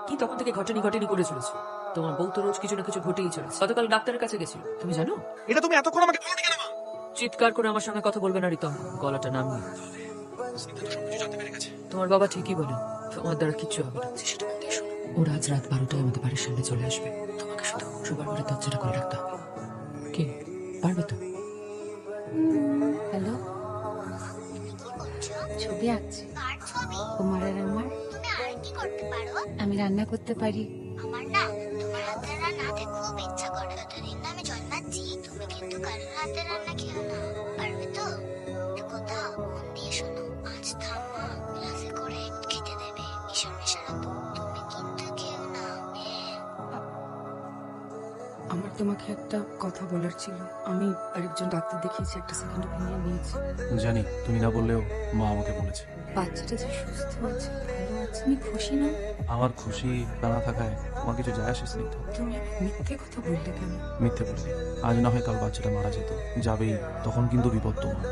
কি তখন থেকে ঘটেনি ঘটেনি করে চলেছে? তোমার বউ তো রোজ কিছু না কিছু ঘটেই চলেছে। গতকাল ডাক্তারের কাছে গেছিল, তুমি জানো? এটা তুমি এতক্ষণ আমাকে বলনি কেন মা? চিৎকার করে আমার সঙ্গে কথা বলবে না রিতম, গলাটা নামিয়ে। তোমার বাবা ঠিকই বলে, তোমার দ্বারা কিচ্ছু হবে না। সেটা মন দিয়ে শোনো। ওরা আজ রাত 12টায় আমাদের বাড়ির সামনে চলে আসবে। তোমাকে শুধু সবার ঘরে দরজাটা করে রাখতে হবে। কি পারবে তো? হ্যালো, ছবি আঁকছি। কার ছবি? তোমার আর আমার। তুমি আর কি করতে পারো? আমি রান্না করতে পারি। আমার না তোমার হাতের রান্না খেতে খুব ইচ্ছা করে। যতদিন না আমি জন্মাচ্ছি তুমি কিন্তু কারোর হাতের রান্না খেও না, পারবে তো? কথা মন দিয়ে শোনো। আজ ঠাম্মা ক্লাসে করে খেতে দেবে, মিশর মেশারাতো। তুমি কিন্তু খেও না। আমার তোমাকে একটা কথা বলার ছিল। আমি আরেকজন ডাক্তার দেখিয়েছি, একটা সেকেন্ড ওপিনিয়ন নিয়েছি। জানি, তুমি না বললেও মা আমাকে বলেছে। বাচ্চাটা যে সুস্থ আছে, ভালো আছে, আমি খুশি না। আমার খুশি না থাকায় তোমার কিছু যায় আসে স্নিগ্ধ। তুমি মিথ্যে কথা বললে কেন? মিথ্যে বলি, আজ না হয় কাল বাচ্চাটা মারা যেত, যাবেই, তখন কিন্তু বিপদ তোমার।